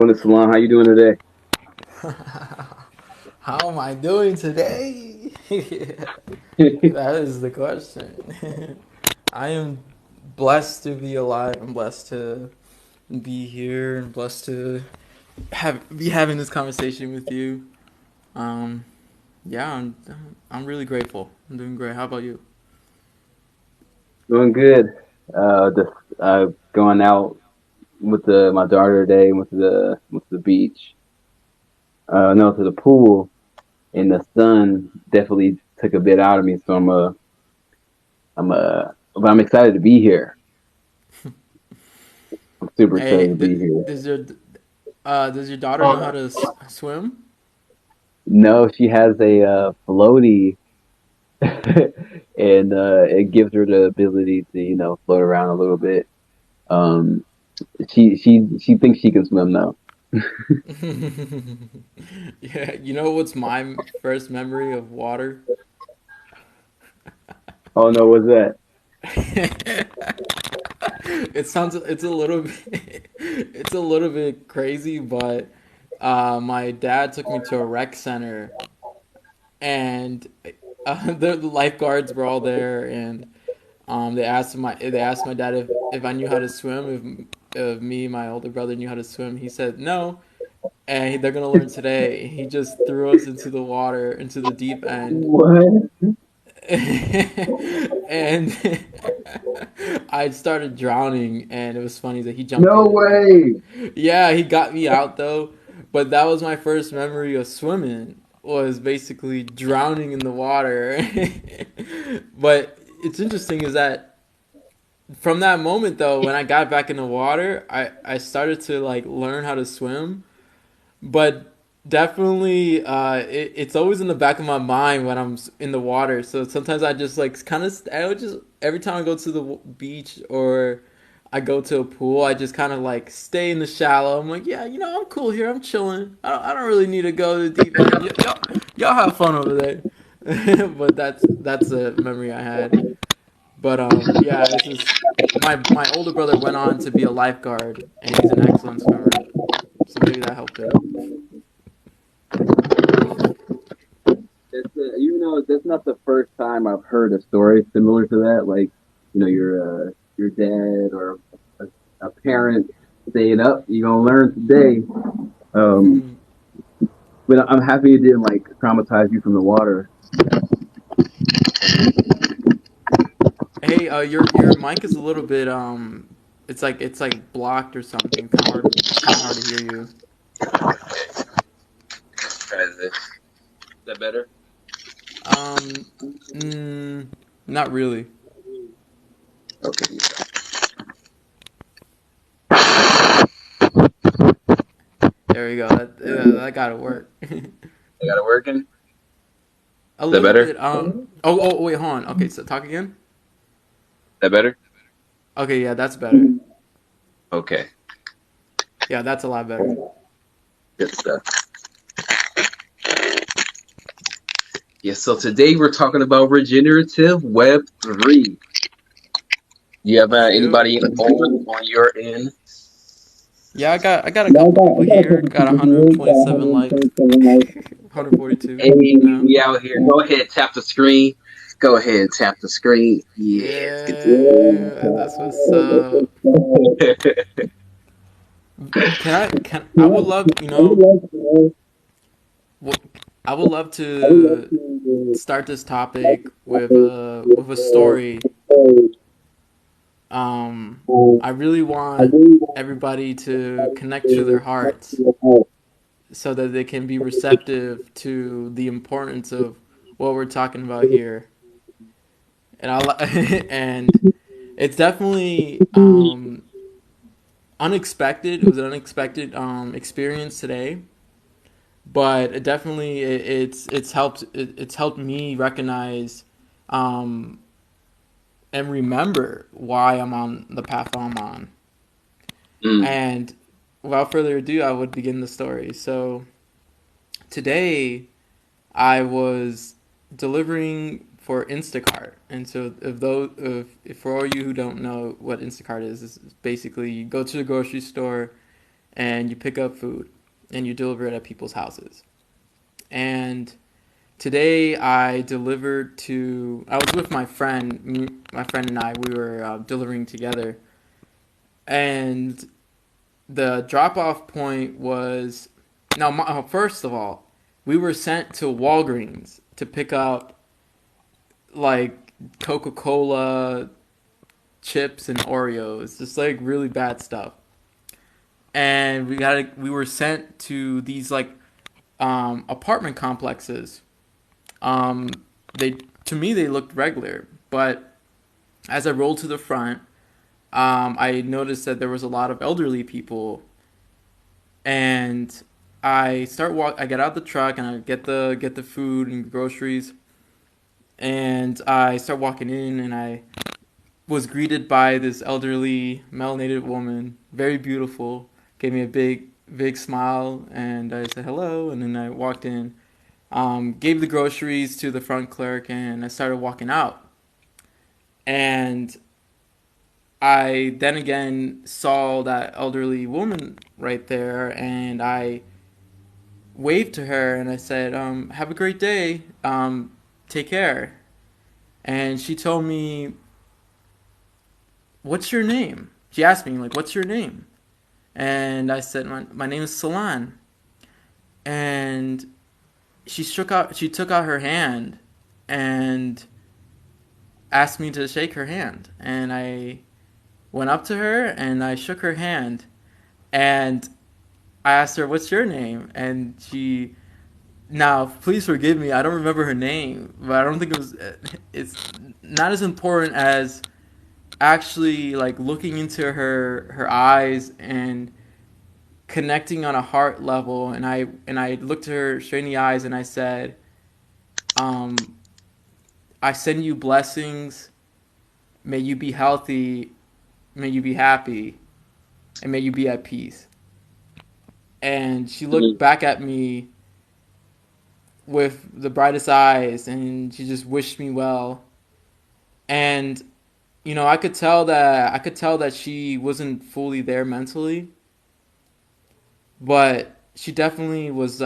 Morning, Salon. How you doing today? How am I doing today? That is the question. I am blessed to be alive. I'm blessed to be here and blessed to be having this conversation with you. Um, yeah, I'm really grateful. I'm doing great. How about you? Doing good. Just going out with the my daughter today. Went to the beach. No, to the pool, and the sun definitely took a bit out of me. So but I'm excited to be here. I'm super excited Hey, to be here. does your daughter know how to swim? No, she has a floaty, and it gives her the ability to float around a little bit. Um, she thinks she can swim now. Yeah, you know what's my first memory of water? Oh no, what's that? It's a little bit it's a little bit crazy, but my dad took me to a rec center, and the lifeguards were all there, and they asked my dad if I knew how to swim, if me and my older brother knew how to swim. He said no, and they're gonna learn today. He just threw us into the water, into the deep end. What? And I started drowning, and it was funny that he jumped No in and like, way. yeah, he got me out though. But that was my first memory of swimming, was basically drowning in the water. But it's interesting is that from that moment though, when I got back in the water, I started to like learn how to swim, but definitely it's always in the back of my mind when I'm in the water. So sometimes I just like kind of I would just every time I go to the beach or I go to a pool, I just kind of like stay in the shallow. I'm like, yeah, I'm cool here, I'm chilling, I don't really need to go to the deep end. Y'all have fun over there. But that's a memory I had. But yeah, it's just my older brother went on to be a lifeguard, and he's an excellent swimmer, so maybe that helped him. That's not the first time I've heard a story similar to that. Like, your dad or a parent saying, "Up, you're gonna learn today." Um, but I'm happy it didn't like traumatize you from the water. Hey, your mic is a little bit it's like blocked or something. Kind of hard. It's kind of hard to hear you. Is that better? Um, mm, Not really. Okay. There we go. That gotta work. I got it working. A Is that little better? bit. Oh, wait, hold on. Okay, so talk again. That better? Okay, yeah, that's better. Okay. Yeah, that's a lot better. Good stuff. Yes, so today we're talking about regenerative Web3. You have Let's do anybody it. on your end? Yeah, I got a Yeah, couple I people got a here. couple Got people here. Got 127 likes. 127 likes. 142 Hey, now. we out here. Go ahead, tap the screen. Go ahead, tap the screen. Yeah, let's get Yeah, that's what's up. to I would love, wh- I would love to start this topic with a story. Um, I really want everybody to connect to their hearts so that they can be receptive to the importance of what we're talking about here. And and it's definitely unexpected. It was an unexpected experience today, but it's helped me recognize um, and remember why I'm on the path I'm on. Mm, And without further ado, I would begin the story. So today I was delivering for Instacart, and so if for all you who don't know what Instacart is, it's basically you go to the grocery store, and you pick up food and you deliver it at people's houses. And today I was with my friend, my friend and I, we were delivering together. And the drop off point was, now, first of all, we were sent to Walgreens to pick up like Coca Cola chips and Oreos, just like really bad stuff. And we were sent to these like apartment complexes. Um, they to me they looked regular, but as I rolled to the front, I noticed that there was a lot of elderly people, and I get out the truck and I get the food and groceries, and I start walking in, and I was greeted by this elderly melanated woman, very beautiful, gave me a big smile, and I said hello, and then I walked in, gave the groceries to the front clerk, and I started walking out. And I then again saw that elderly woman right there, and I waved to her and I said, "Have a great day. Take care." And she told me, "What's your name?" She asked me, like, "What's your name?" And I said, "My name is Salan." And she took out her hand and asked me to shake her hand. And I went up to her and I shook her hand. And I asked her, "What's your name?" And she, now please forgive me, I don't remember her name, but I don't think it was. It's not as important as actually like looking into her eyes and connecting on a heart level. And I looked her straight in the eyes and I said, um, "I send you blessings. May you be healthy. May you be happy, and may you be at peace." And she looked Mhm. back at me with the brightest eyes and she just wished me well. And I could tell that she wasn't fully there mentally, but she definitely was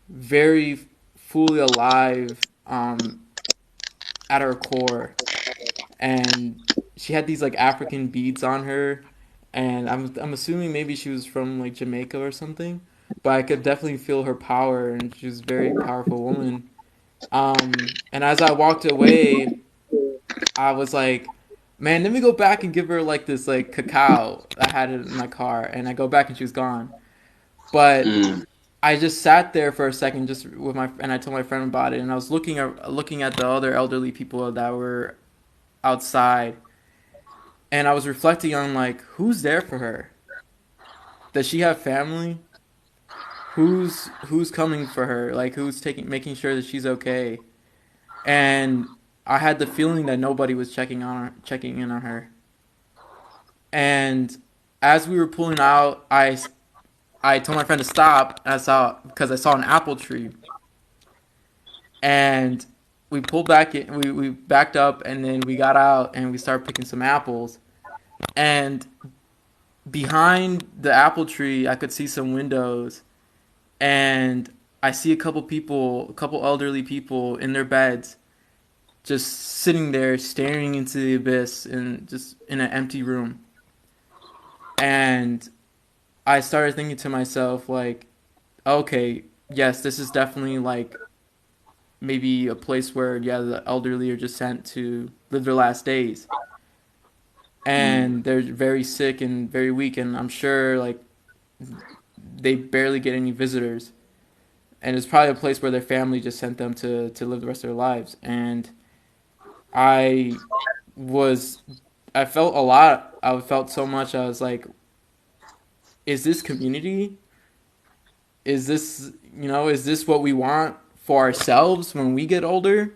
very fully alive at her core. And she had these like African beads on her, and I'm assuming maybe she was from like Jamaica or something, but I could definitely feel her power, and she was a very powerful woman. And as I walked away, I was like, man, let me go back and give her like this like cacao. I had it in my car, and I go back and she was gone. But Mm. I just sat there for a second, just with my, and I told my friend about it, and I was looking at the other elderly people that were outside, and I was reflecting on like who's there for her. Does she have family? Who's coming for her? Like who's taking making sure that she's okay? And I had the feeling that nobody was checking in on her. And as we were pulling out, I told my friend to stop. I saw because I saw an apple tree, and we pulled back. We backed up, and then we got out and we started picking some apples. And behind the apple tree, I could see some windows, and I see a couple elderly people in their beds, just sitting there staring into the abyss and just in an empty room. And I started thinking to myself, like, okay, yes, this is definitely like maybe a place where, yeah, the elderly are just sent to live their last days. Mm. And they're very sick and very weak, and I'm sure like they barely get any visitors. And it's probably a place where their family just sent them to live the rest of their lives. And I was, I felt a lot. I felt so much. I was like, is this community? Is this, is this what we want for ourselves when we get older,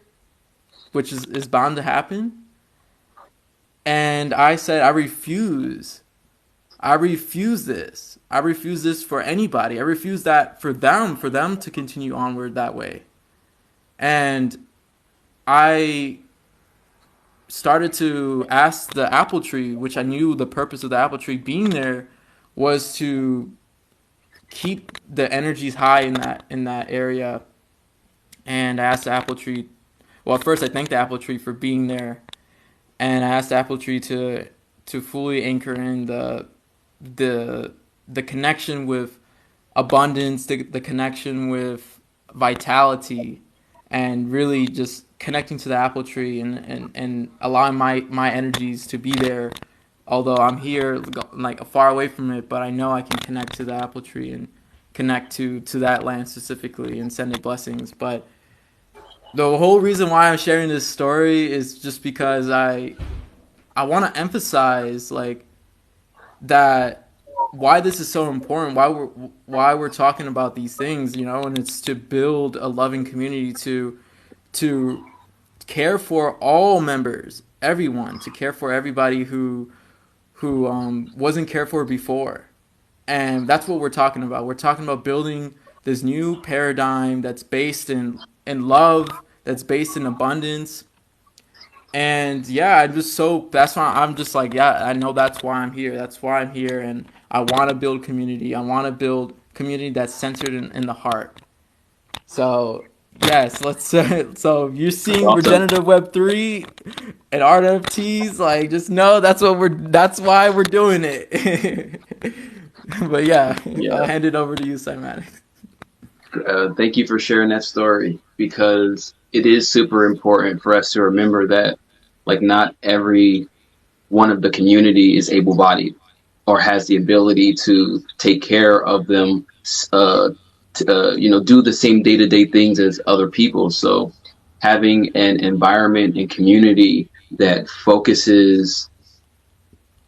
which is bound to happen? And I said, I refuse. I refuse this. I refuse this for anybody. I refuse that for them to continue onward that way. And I started to ask the apple tree, which I knew the purpose of the apple tree being there was to keep the energies high in that area. And I asked the apple tree. Well, first I thanked the apple tree for being there, and I asked the apple tree to fully anchor in the the connection with abundance, the connection with vitality, and really just connecting to the apple tree and allowing my energies to be there. Although I'm here like far away from it, but I know I can connect to the apple tree and connect to that land specifically and send it blessings. But the whole reason why I'm sharing this story is just because I want to emphasize like that why this is so important, why we're talking about these things, you know, and it's to build a loving community, to care for all members, everyone, to care for everybody who wasn't cared for before, and that's what we're talking about. We're talking about building this new paradigm that's based in love, that's based in abundance, and yeah, I'm just so that's why I'm just like, yeah, I know that's why I'm here. That's why I'm here, and I want to build community. I want to build community that's centered in the heart. So yes, let's. So you're That's seeing awesome. regenerative Web 3 and art NFTs. Like, just know that's what we're. That's why we're doing it. But yeah, I'll Yeah. hand it over to you, Cymatic. Thank you for sharing that story because it is super important for us to remember that, like, not every one of the community is able bodied or has the ability to take care of them, do the same day to day things as other people. So, having an environment and community that focuses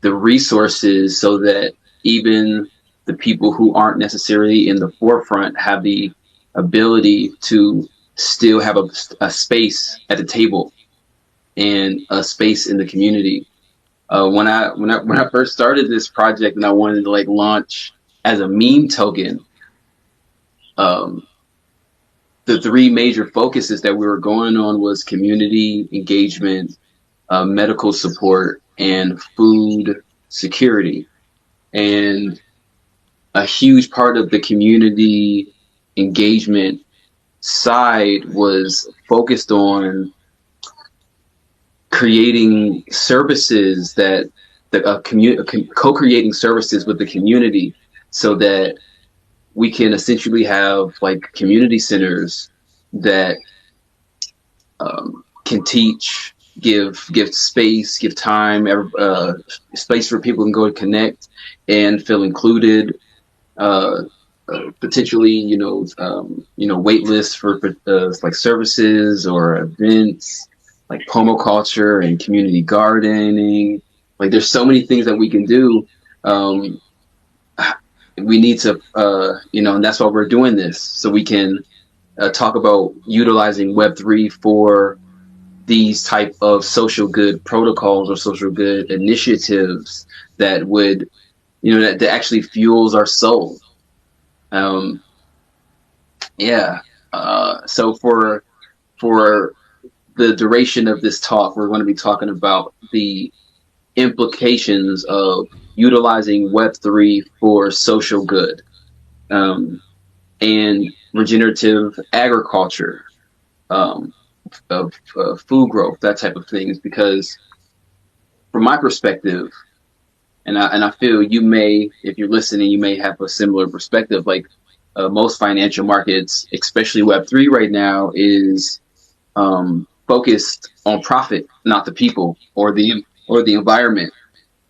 the resources so that even the people who aren't necessarily in the forefront have the ability to still have a space at the table and a space in the community. When I first started this project and I wanted to like launch as a meme token, um, the three major focuses that we were going on was community engagement, medical support, and food security. And a huge part of the community engagement side was focused on creating services that co-creating services with the community so that we can essentially have like community centers that can teach, give space, give time, space where people can go and connect and feel included. Uh, Potentially, wait lists for like services or events, like culture and community gardening. Like, there's so many things that we can do. Um, we need to, and that's why we're doing this, so we can talk about utilizing Web3 for these type of social good protocols or social good initiatives that would, that actually fuels our soul. Um, yeah. So for the duration of this talk, we're going to be talking about the implications of utilizing Web3 for social good, um, and regenerative agriculture, um, of food growth, that type of things. Because from my perspective, and I feel you may, if you're listening, you may have a similar perspective. Like, most financial markets, especially Web3 right now, is focused on profit, not the people or the environment.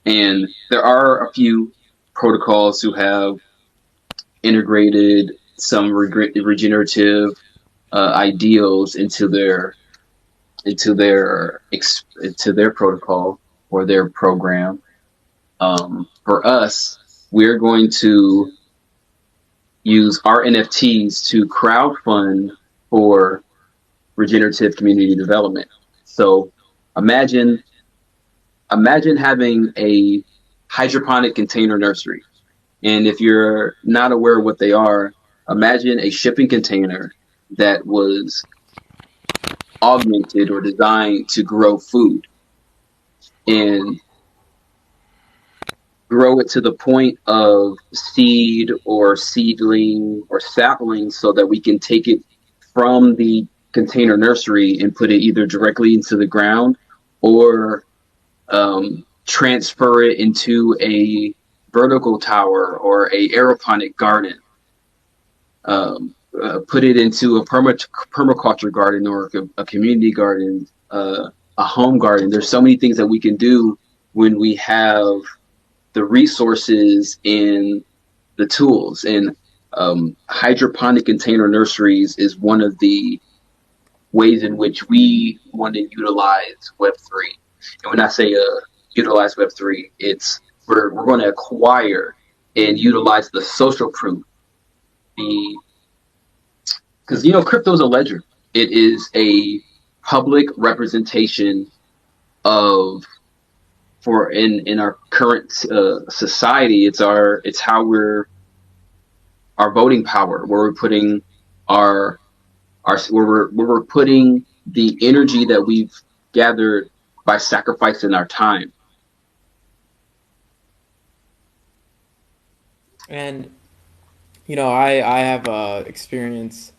And there are a few protocols who have integrated some regenerative ideals into their protocol or their program. For us, we're going to use our NFTs to crowdfund for regenerative community development. So imagine imagine having a hydroponic container nursery. And if you're not aware of what they are, imagine a shipping container that was augmented or designed to grow food. And grow it to the point of seed or seedling or sapling so that we can take it from the container nursery and put it either directly into the ground or transfer it into a vertical tower or a aeroponic garden. Put it into a permaculture garden or a community garden, a home garden. There's so many things that we can do when we have the resources and the tools. And hydroponic container nurseries is one of the ways in which we want to utilize Web3. And when I say utilize Web3, it's we're going to acquire and utilize the social proof. The Because crypto is a ledger. It is a public representation of for in our current society. It's how we're our voting power, where we're putting our where we're putting the energy that we've gathered by sacrificing our time. And I have experience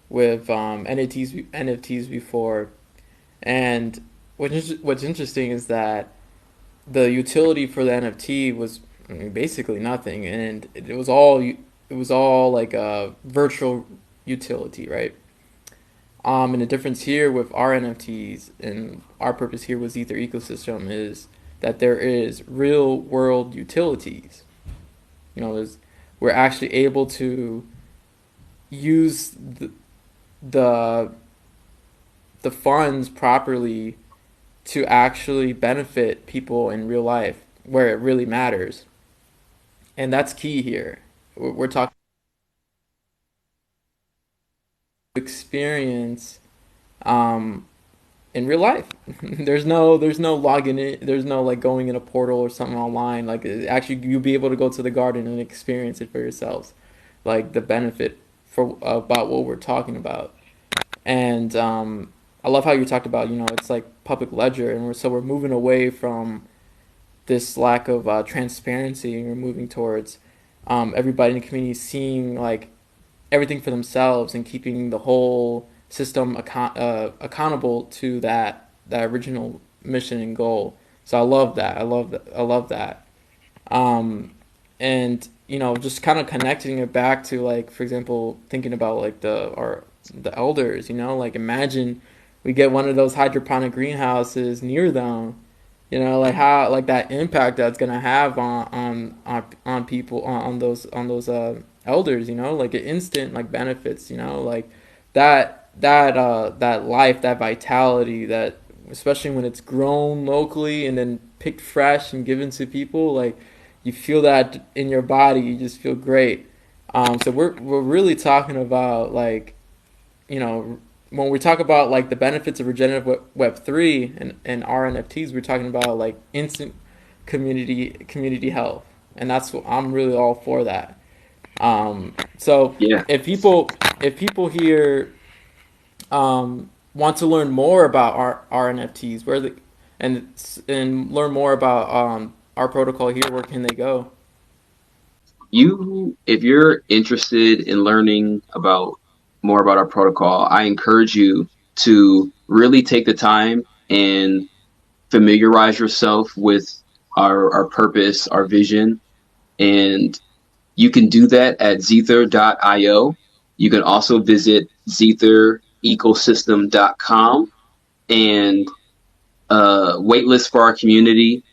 with NFTs before, and what's interesting is that the utility for the NFT was, I mean, basically nothing, and it was all like a virtual utility, right? And the difference here with our NFTs and our purpose here with Ether ecosystem is that there is real world utilities. There's we're actually able to use the the funds properly to actually benefit people in real life where it really matters, and that's key here. We're talking experience um, in real life. There's no logging in. There's no like going in a portal or something online. Like actually, you'll be able to go to the garden and experience it for yourselves, like the benefit for about what we're talking about. And I love how you talked about it's like public ledger, and we're moving away from this lack of transparency, and we're moving towards everybody in the community seeing like everything for themselves and keeping the whole system accountable to that original mission and goal. So I love that. I love that. I love that. Um, and just kind of connecting it back to, like, for example, thinking about like the elders. Like, imagine we get one of those hydroponic greenhouses near them. Like how, like, that impact that's gonna have on people, on those elders. Like an instant like benefits. Like that life, that vitality, that especially when it's grown locally and then picked fresh and given to people, like you feel that in your body. You just feel great. So we're really talking about, like, when we talk about like the benefits of regenerative Web3 and RNFTs, we're talking about like instant community health, and that's what I'm really all for that. So Yeah, if people here want to learn more about our NFTs, and learn more about our protocol here, where can they go? if you're interested in learning about more about our protocol, I encourage you to really take the time and familiarize yourself with our purpose, our vision, and you can do that at Zether.io. You can also visit ZetherEcosystem.com and waitlist for our community.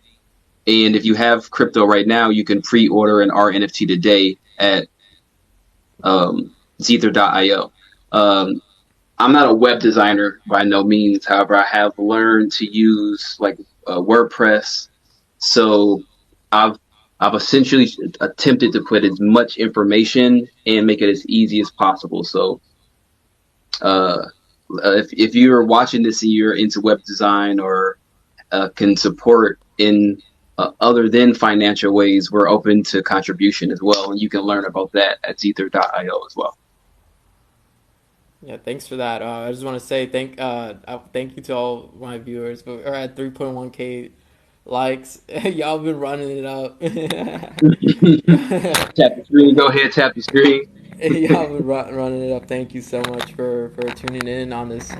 And if you have crypto right now, you can pre-order an R NFT today at Zether.io. Um, I'm not a web designer by no means. However, I have learned to use like WordPress. So I've I've essentially attempted to put as much information and make it as easy as possible. So uh, if you're watching this and you're into web design or can support in other than financial ways, we're open to contribution as well, and you can learn about that at Ether.io as well. Yeah, thanks for that. I just want to say thank you to all my viewers. We're at 3.1K likes. Y'all been running it up. Tap the screen. Go ahead, tap the screen. Y'all been running it up. Thank you so much for tuning in on this.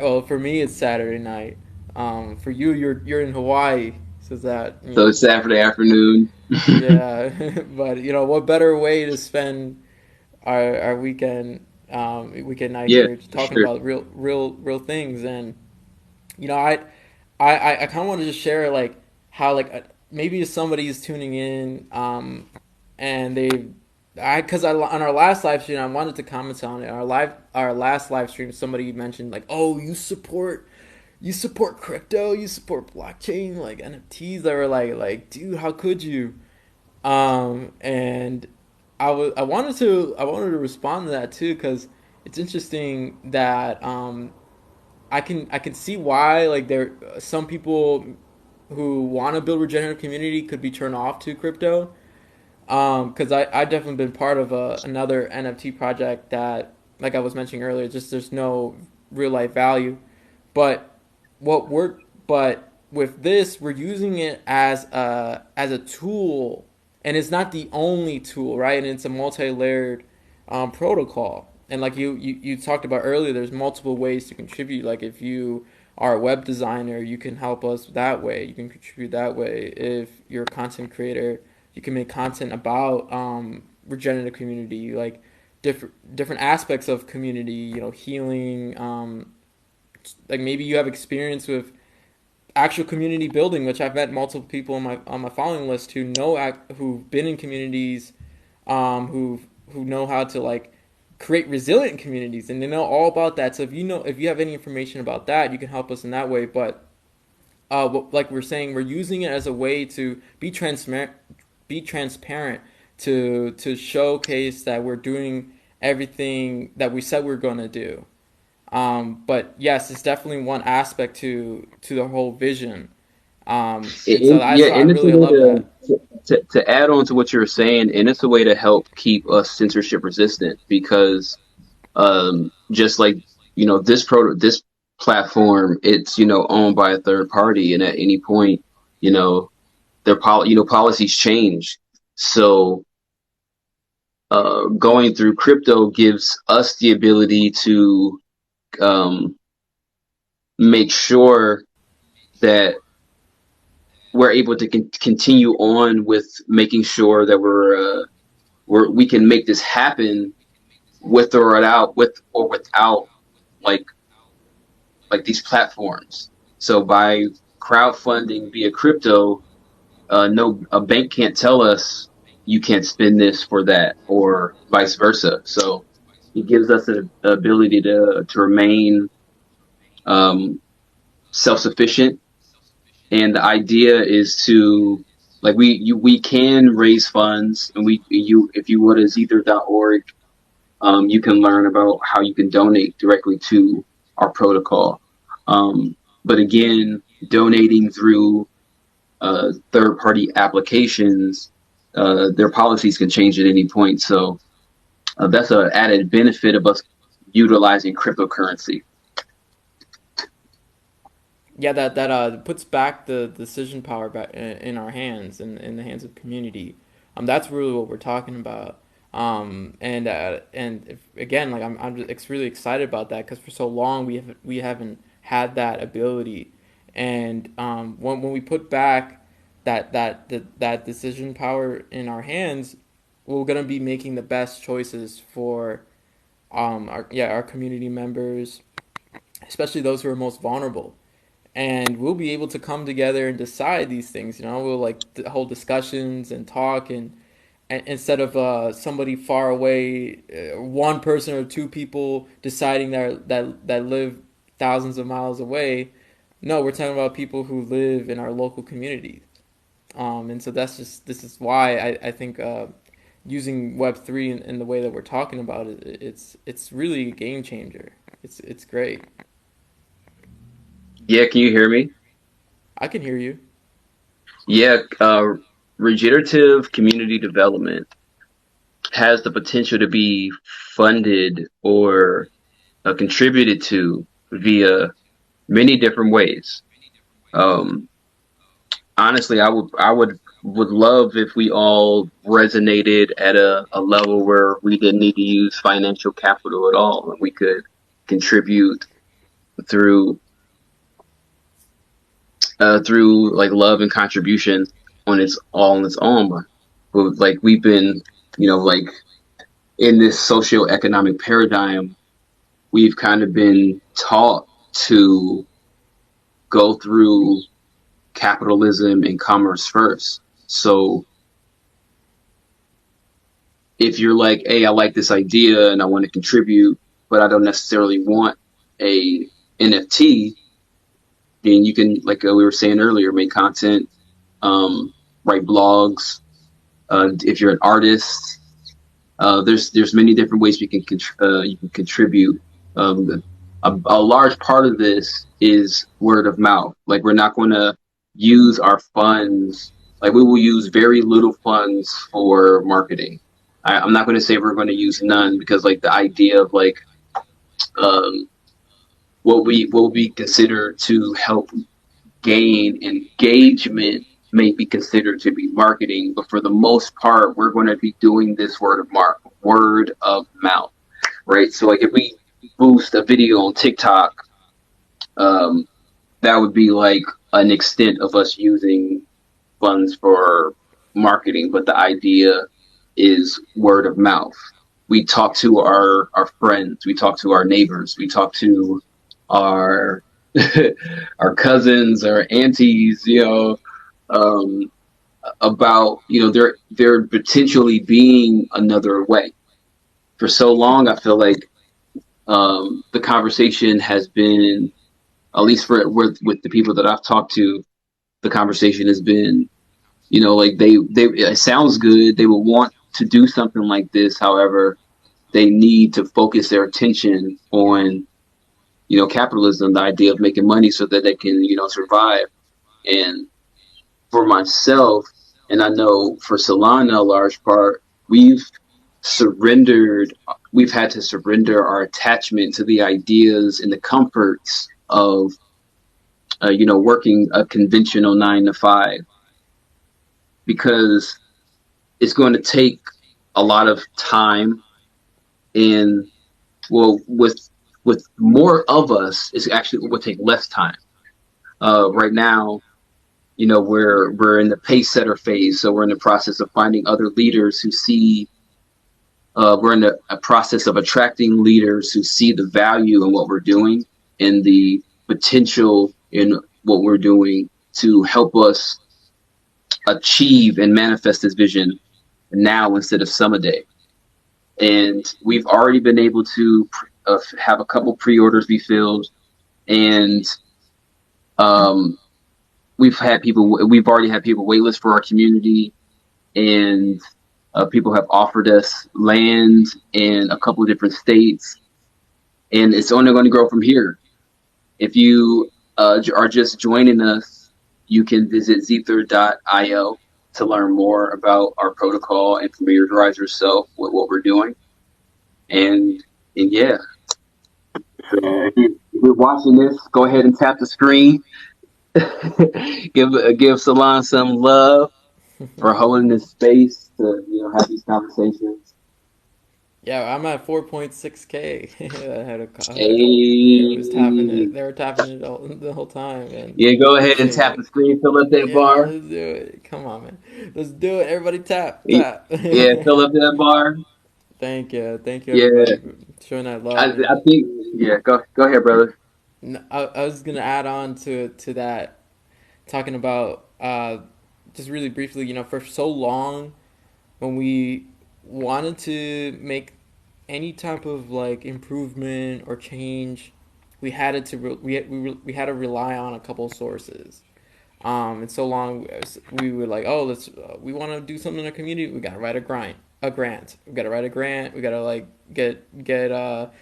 Well, for me it's Saturday night. For you, you're in Hawaii, so that So it's Saturday afternoon. yeah. But what better way to spend our weekend weekend night Yeah, here, just for talking sure. about real things. And you know I kind of want to just share like how like maybe if somebody is tuning in and they I because I on our last live stream I wanted to comment on it. Our last live stream, somebody mentioned like, oh, you support crypto, you support blockchain, like NFTs. That were like dude, how could you? And I wanted to respond to that too, because it's interesting that I can see why like there some people who want to build regenerative community could be turned off to crypto. Because I definitely been part of another NFT project that, like I was mentioning earlier, just there's no real life value. But what we're but with this, we're using it as a tool, and it's not the only tool, right? And it's a multi-layered protocol. And like you talked about earlier, there's multiple ways to contribute. Like if you are a web designer, you can help us that way. You can contribute that way. If you're a content creator, you can make content about regenerative community, like different aspects of community. Healing. Like maybe you have experience with actual community building, which I've met multiple people on my following list who who've been in communities, who know how to like create resilient communities, and they know all about that. So if you have any information about that, you can help us in that way. But like we're saying, we're using it as a way to be transparent to showcase that we're doing everything that we said we're going to do. But yes, it's definitely one aspect to the whole vision. And so Yeah, I and it's a really way love that. to add on to what you were saying, and it's a way to help keep us censorship resistant because just like this platform, it's owned by a third party, and at any point, you know policies change. So going through crypto gives us the ability to um, make sure that we're able to continue on with making sure that we can make this happen with or without like these platforms. So by crowdfunding via crypto, no, a bank can't tell us you can't spend this for that, or vice versa. So it gives us an ability to remain um, self sufficient. And the idea is to like we can raise funds, and if you would as ether.org, you can learn about how you can donate directly to our protocol. But again, donating through third party applications, their policies can change at any point. So that's an added benefit of us utilizing cryptocurrency. Yeah, that puts back the decision power back in our hands, in the hands of community. That's really what we're talking about. And again, like I'm just really excited about that, because for so long we haven't had that ability. And when we put back that decision power in our hands, we're gonna be making the best choices for our community members, especially those who are most vulnerable. And we'll be able to come together and decide these things. We'll like hold discussions and talk, and instead of somebody far away, one person or two people deciding that live thousands of miles away. No, we're talking about people who live in our local communities. And so this is why I think using Web3 in the way that we're talking about it, it's really a game changer. It's great. Yeah, can you hear me? I can hear you. Yeah, regenerative community development has the potential to be funded or contributed to via many different ways. Um, honestly, would love if we all resonated at a level where we didn't need to use financial capital at all. We could contribute through through like love and contribution on its own. But like we've been, like in this socio-economic paradigm, we've kind of been taught to go through capitalism and commerce first. So if you're like, hey, I like this idea and I want to contribute, but I don't necessarily want a NFT, then you can, like we were saying earlier, make content, write blogs. If you're an artist, there's many different ways you can contribute. A large part of this is word of mouth. Like we're not going to use our funds. Like we will use very little funds for marketing. I'm not going to say we're going to use none because like the idea of like um, what we consider to help gain engagement may be considered to be marketing, but for the most part, we're going to be doing this word of mouth, right? So like if we boost a video on TikTok, um, that would be like an extent of us using funds for marketing, but the idea is word of mouth. We talk to our friends, we talk to our neighbors, we talk to our our cousins, our aunties, um, about there potentially being another way. For so long, I feel like the conversation has been, at least with the people that I've talked to, the conversation has been, like they it sounds good. They would want to do something like this. However, they need to focus their attention on capitalism, the idea of making money so that they can survive. And for myself, and I know for Solana, a large part, surrendered we've had to surrender our attachment to the ideas and the comforts of working a conventional 9 to 5, because it's going to take a lot of time. And well, with more of us, it's actually it will take less time. Right now, we're in the pace setter phase, so we're in the process of finding other leaders who see. We're in a process of attracting leaders who see the value in what we're doing and the potential in what we're doing to help us achieve and manifest this vision now instead of someday. And we've already been able to have a couple pre-orders be filled, and um, we've already had people waitlist for our community, and people have offered us land in a couple of different states, and it's only going to grow from here. If you are just joining us, you can visit Zether.io to learn more about our protocol and familiarize yourself with what we're doing. And yeah, so if you're watching this, go ahead and tap the screen. Give Salon some love for holding this space to have these conversations. Yeah, I'm at 4.6K. I had it was tapping Hey, it. They were tapping it the whole time, and yeah, I go ahead and appreciate tap the it. screen, fill up that Yeah, bar. let's do it. Come on, man. Let's do it. Everybody tap, tap. Yeah, fill up that bar. Thank you, Yeah, everybody, for showing that love. I And think yeah. Go ahead, brother. I was gonna add on to that, talking about just really briefly. For so long, when we wanted to make any type of like improvement or change, we had it to we had to rely on a couple of sources. And so long we were like, oh, let's we want to do something in our community. We gotta write a grant. We gotta write a grant. We gotta like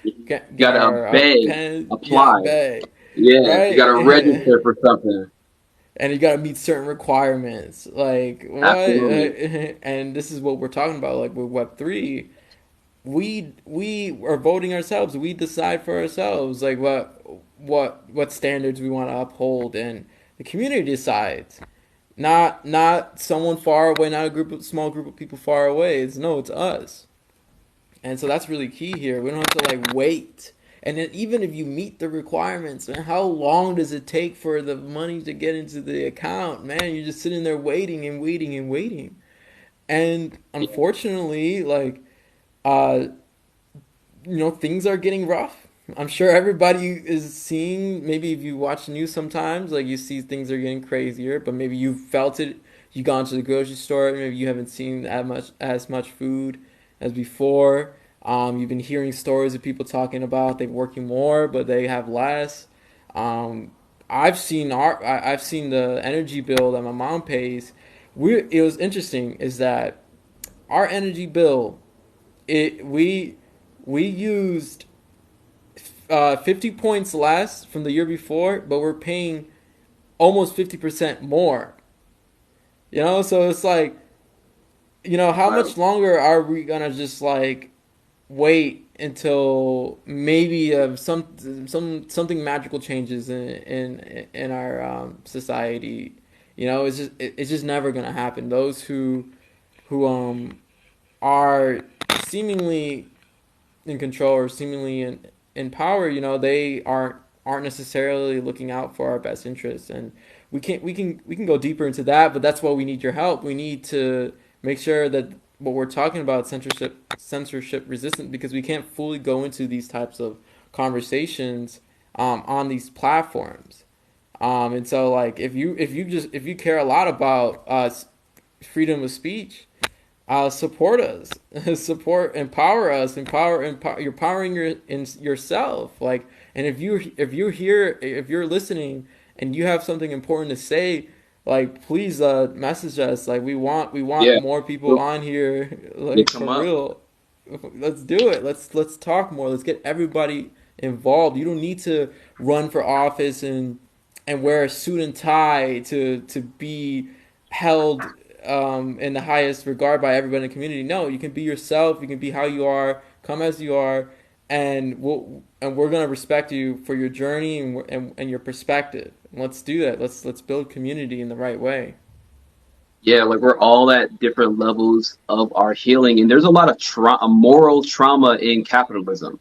You get gotta our beg, pen. Yeah, apply. beg, Yeah, you gotta right. register for something. And you gotta meet certain requirements. Like what? Absolutely. And this is what we're talking about. Like with Web3, we are voting ourselves. We decide for ourselves. Like what standards we want to uphold, and the community decides. Not someone far away, not a small group of people far away. It's us. And so that's really key here. We don't have to like wait. And then even if you meet the requirements, man, how long does it take for the money to get into the account? Man, you're just sitting there waiting and waiting and waiting. And unfortunately, like uh things are getting rough. I'm sure everybody is seeing, maybe if you watch the news sometimes, like you see things are getting crazier, but maybe you felt it. You gone to the grocery store, maybe you haven't seen as much food as before. You've been hearing stories of people talking about they're working more, but they have less. Um, I've seen the energy bill that my mom pays. It was interesting is that our energy bill, it we used 50 points less from the year before, but we're paying almost 50% more. So it's like, how Wow. much longer are we gonna just like wait until maybe something magical changes in our society? It's just never gonna happen. Those who are seemingly in control or seemingly in power, they aren't necessarily looking out for our best interests, and we can go deeper into that. But that's why we need your help. We need to make sure that what we're talking about censorship resistant, because we can't fully go into these types of conversations on these platforms. And so like if you care a lot about freedom of speech, support us, empower. You're empowering yourself. Like, and if you're listening and you have something important to say, like please message us. Like we want Yeah. more people Well, on here. they Like come for up. real, let's do it. Let's talk more. Let's get everybody involved. You don't need to run for office and wear a suit and tie to be held in the highest regard by everybody in the community. No, you can be yourself. You can be how you are. Come as you are, and we're gonna respect you for your journey and your perspective. And let's do that. Let's build community in the right way. Yeah, like we're all at different levels of our healing, and there's a lot of moral trauma in capitalism.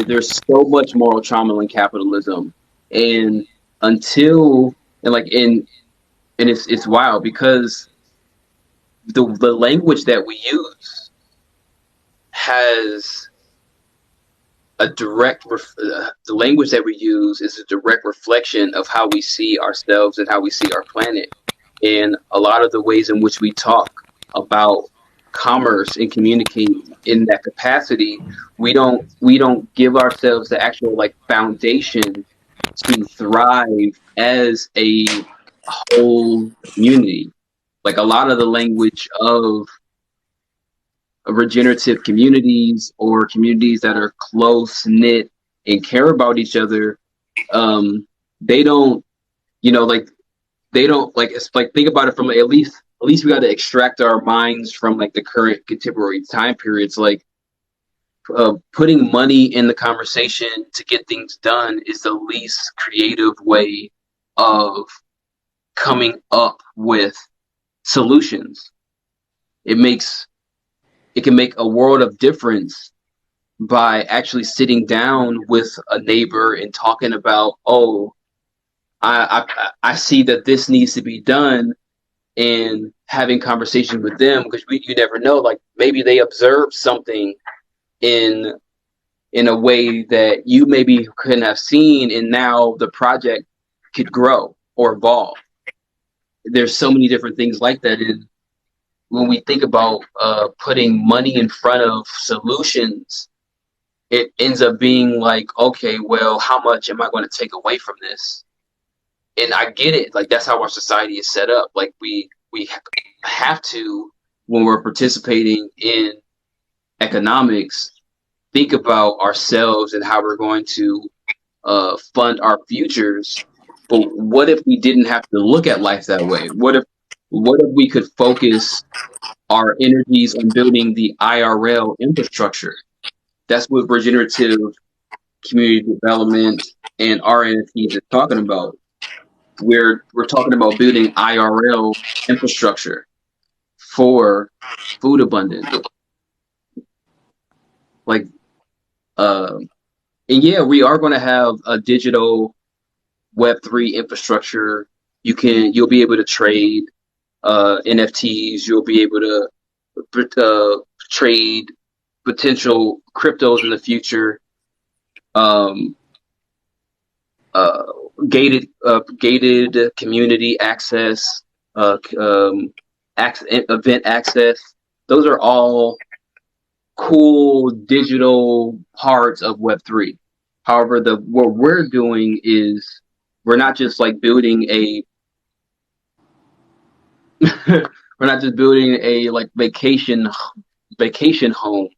There's so much moral trauma in capitalism, and until and like and it's wild because the language that we use has the language that we use is a direct reflection of how we see ourselves and how we see our planet. And a lot of the ways in which we talk about commerce and communicate in that capacity, we don't give ourselves the actual like foundation to thrive as a whole community. Like a lot of the language of regenerative communities or communities that are close knit and care about each other, um, they don't, like they don't like it's like think about it from at least we got to extract our minds from like the current contemporary time periods. Like putting money in the conversation to get things done is the least creative way of coming up with solutions. It makes it can make a world of difference by actually sitting down with a neighbor and talking about, oh, I see that this needs to be done, and having conversations with them because you never know, like maybe they observed something in a way that you maybe couldn't have seen, and now the project could grow or evolve. There's so many different things like that. And when we think about putting money in front of solutions, it ends up being like, okay, well, how much am I going to take away from this? And I get it. Like that's how our society is set up. Like we have to, when we're participating in economics, think about ourselves and how we're going to fund our futures. But what if we didn't have to look at life that way? What if we could focus our energies on building the IRL infrastructure? That's what regenerative community development and RNFTs is talking about. we're talking about building IRL infrastructure for food abundance. Like, and yeah, we are going to have a digital Web3 infrastructure. You'll be able to trade NFTs. You'll be able to trade potential cryptos in the future. Um, uh, gated community access, event access. Those are all cool digital parts of Web3. However, what we're doing is we're not just like building a we're not just building a like vacation home,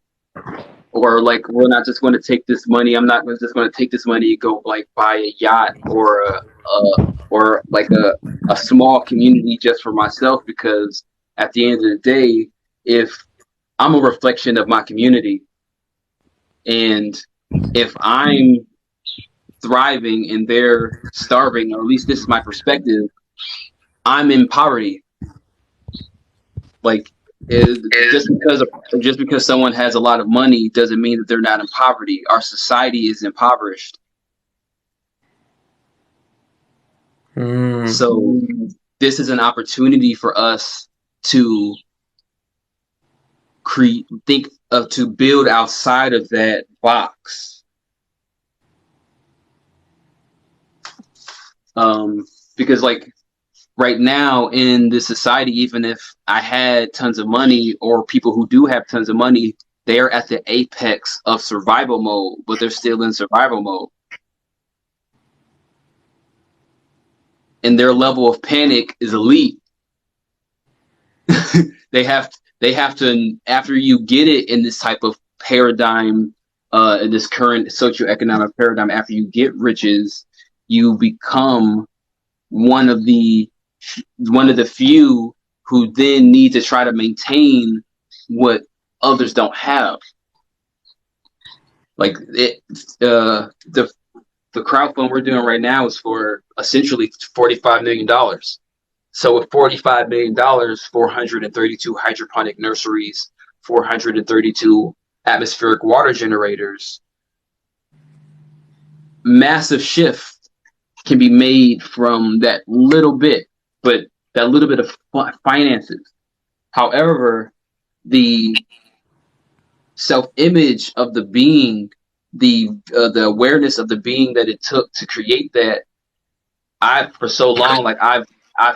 or like we're not just going to take this money. I'm not just going to take this money and go like buy a yacht or or like a small community just for myself, because at the end of the day, if I'm a reflection of my community, and if I'm thriving and they're starving, or at least this is my perspective, I'm in poverty. Like, just because someone has a lot of money doesn't mean that they're not in poverty. Our society is impoverished. So this is an opportunity for us to to build outside of that box. Because like right now in this society, even if I had tons of money, or people who do have tons of money, they're at the apex of survival mode, but they're still in survival mode. And their level of panic is elite. they have to, after you get it in this type of paradigm, in this current socioeconomic paradigm, after you get riches, you become one of the few who then need to try to maintain what others don't have. Like the crowdfund we're doing right now is for essentially $45 million. So with $45 million, 432 hydroponic nurseries, 432 atmospheric water generators, massive shift can be made from that little bit, but that little bit of finances. However, the self-image of the being, the awareness of the being that it took to create that, for so long, like I've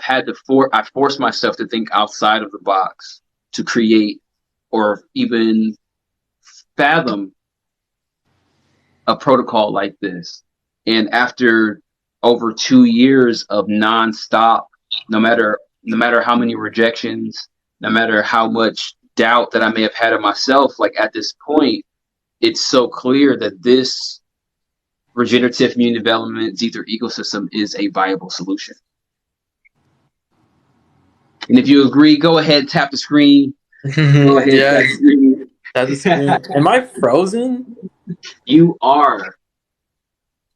had to I forced myself to think outside of the box to create or even fathom a protocol like this. And after over 2 years of nonstop, no matter how many rejections, no matter how much doubt that I may have had of myself, like at this point, it's so clear that this regenerative community development Zethar ecosystem is a viable solution. And if you agree, go ahead, tap the screen. Go ahead, yes. Tap the screen. Am I frozen? You are.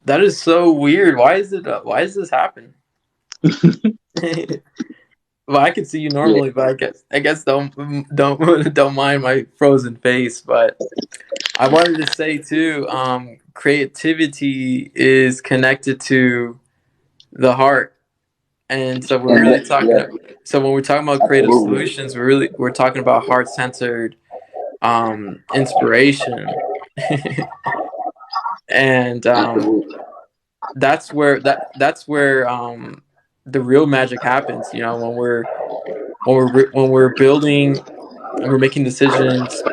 That is so weird. Why is it? Why does this happen? Well, I can see you normally, but I guess don't mind my frozen face. But I wanted to say too, creativity is connected to the heart, and so we're really talking. So when we're talking about creative solutions, we're talking about heart centered inspiration, and that's where the real magic happens. You know, when we're building and we're making decisions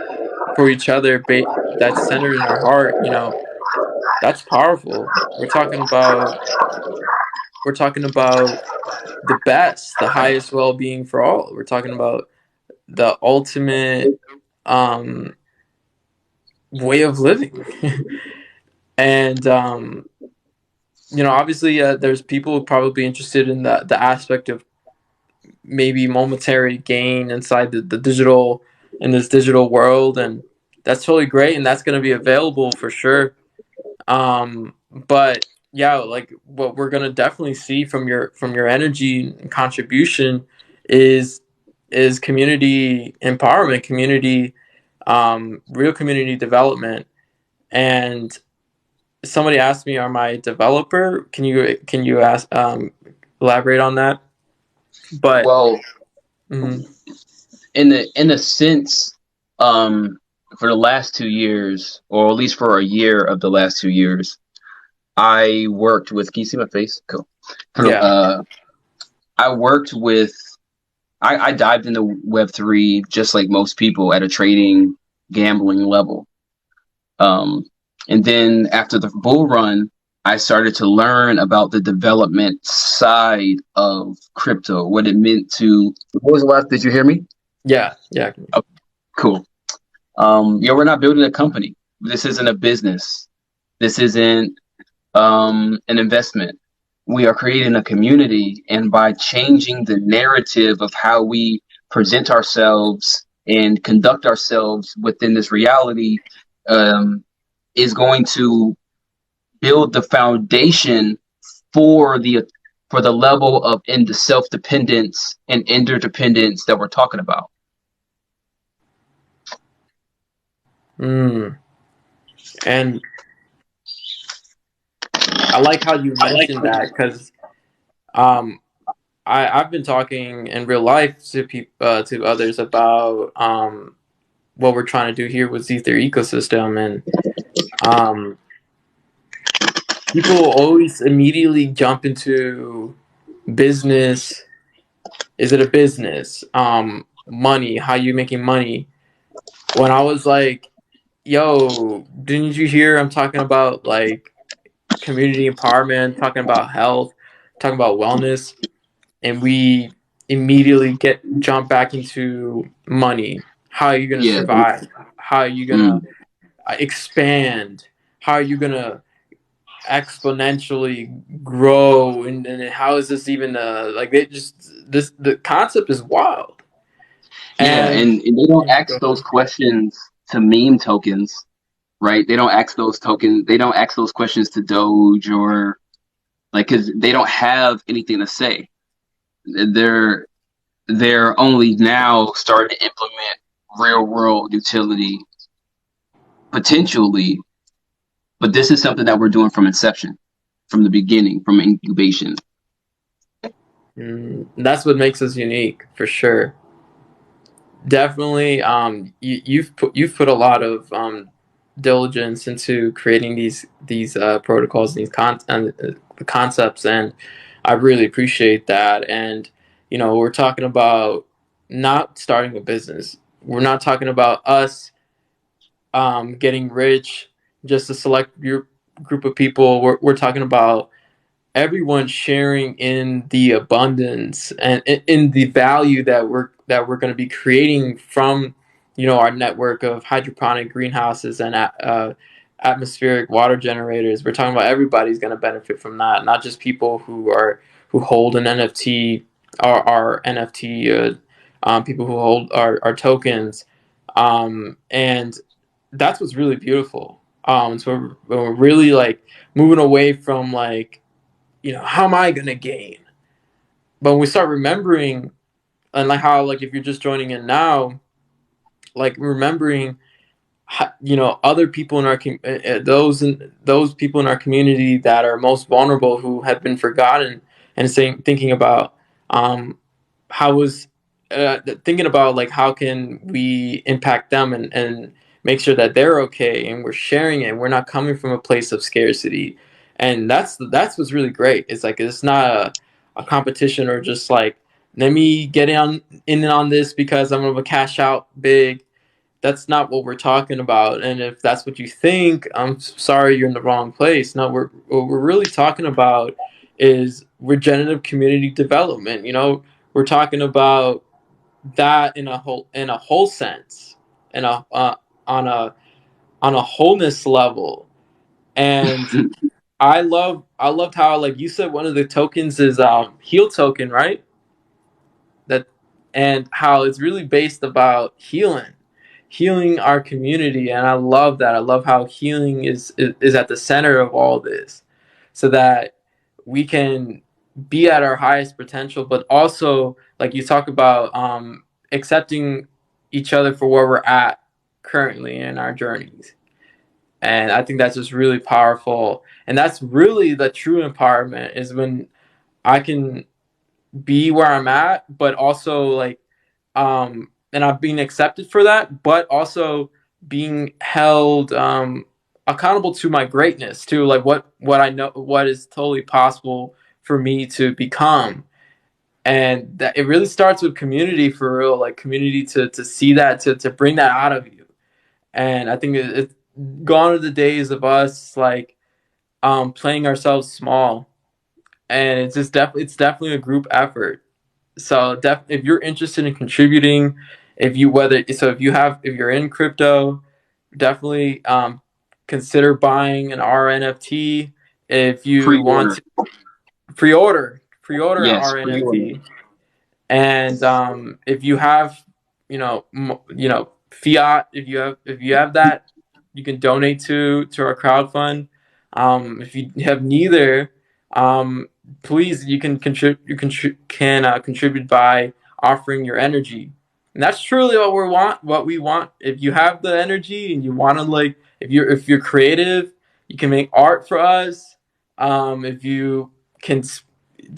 for each other that's centered in our heart. You know, that's powerful. We're talking about the best, the highest well-being for all. We're talking about the ultimate way of living. And you know, obviously there's people probably interested in the aspect of maybe momentary gain inside the digital, in this digital world, and that's totally great, and that's going to be available for sure. But yeah, like what we're gonna definitely see from your energy and contribution is community empowerment, community, real community development. And somebody asked me, "Am I a developer?" Can you ask elaborate on that? But Well, mhm, in a sense, um, for the last 2 years, or at least for a year of the last 2 years, I worked with. Can you see my face? Cool. For yeah, I worked with. I dived into Web3 just like most people at a trading gambling level. Um, and then after the bull run, I started to learn about the development side of crypto, what it meant to. What was the last? Did you hear me? yeah, yeah. Oh, cool. We're not building a company. This isn't a business. This isn't an investment. We are creating a community, and by changing the narrative of how we present ourselves and conduct ourselves within this reality, um, is going to build the foundation for the level of in the self dependence and interdependence that we're talking about. Mm. And I like how you mentioned that because um, I've been talking in real life to to others about what we're trying to do here with Ether ecosystem, and um, people always immediately jump into business. Is it a business? Money? How you making money? When I was like, "Yo, didn't you hear? I'm talking about like community empowerment, talking about health, talking about wellness." And we immediately get jump back into money. How are you going to Yeah. survive? How are you going to Mm. expand? How are you going to exponentially grow? And how is this even like they just this the concept is wild. Yeah, And and they don't go ask those ahead. questions to meme tokens, right? They don't ask those tokens. They don't ask those questions to Doge or like because they don't have anything to say. They're they're only now starting to implement real world utility potentially, but this is something that we're doing from inception, from the beginning, from incubation. That's what makes us unique for sure. Definitely, you've put a lot of diligence into creating these protocols and the concepts, and I really appreciate that. And we're talking about not starting a business. We're not talking about us getting rich, just a select group of people. We're talking about everyone sharing in the abundance and in the value that we're going to be creating from our network of hydroponic greenhouses and atmospheric water generators. We're talking about everybody's going to benefit from that, not just people who hold an NFT or our NFT, people who hold our tokens, and that's what's really beautiful. So we're really like moving away from like how am I gonna gain? But when we start remembering, and like how like if you're just joining in now, like remembering, other people in our those people in our community that are most vulnerable who have been forgotten, and thinking about um, how was thinking about like how can we impact them and make sure that they're okay and we're sharing it. We're not coming from a place of scarcity, and that's what's really great. It's like it's not a competition or just like let me get in on this because I'm gonna cash out big. That's not what we're talking about. And if that's what you think, I'm sorry, you're in the wrong place. No, what we're really talking about is regenerative community development. We're talking about that in a whole sense, in a on a wholeness level. And I loved how like you said one of the tokens is heal token, right? That and how it's really based about healing our community, and I love that. I love how healing is at the center of all this. so that we can be at our highest potential, but also, like you talk about, accepting each other for where we're at currently in our journeys. And I think that's just really powerful. And that's really the true empowerment, is when I can be where I'm at, but also like, and I'm being accepted for that, but also being held accountable to my greatness, to like what I know, what is totally possible for me to become. And that it really starts with community, for real, like community to see that, to bring that out of you. And I think it's gone are the days of us like playing ourselves small, and it's definitely a group effort. So if you're interested in contributing, if you whether so if you're in crypto, definitely consider buying an RNFT. If you want Pre-order. to pre-order an Yes, pre-order. RNFT. And if you have, fiat, if you have that, you can donate to our crowd fund. If you have neither, please, you can contribute by offering your energy, and that's truly what we want. If you have the energy and you want to, like, if you're creative, you can make art for us. If you can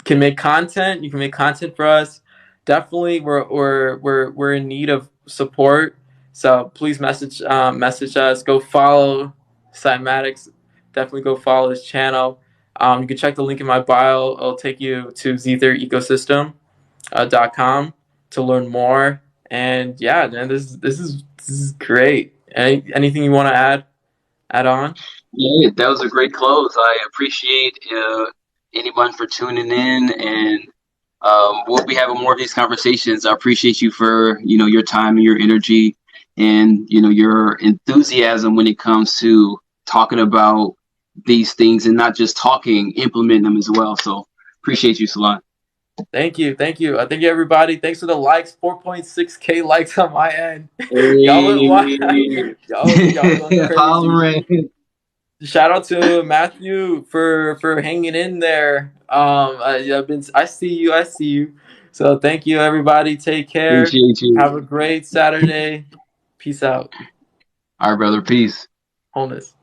can make content, you can make content for us. Definitely, we're in need of support. So please message us. Go follow Cymatics. Definitely go follow his channel. You can check the link in my bio. It'll take you to Zether.ecosystem.com to learn more. And yeah, man, this is great. Anything you want to add on? Yeah, that was a great close. I appreciate anyone for tuning in, and we'll be having more of these conversations. I appreciate you for your time and your energy, and your enthusiasm when it comes to talking about these things, and not just talking, implement them as well. So appreciate you, Salon. Thank you, thank you, thank you, everybody. Thanks for the likes. 4.6K likes on my end. Y'all went wild. Hey, Y'all going crazy. hollering. Shout out to Matthew for hanging in there. I see you, I see you. So thank you, everybody. Take care. Appreciate you. Have a great Saturday. Peace out. All right, brother. Peace. Wholeness.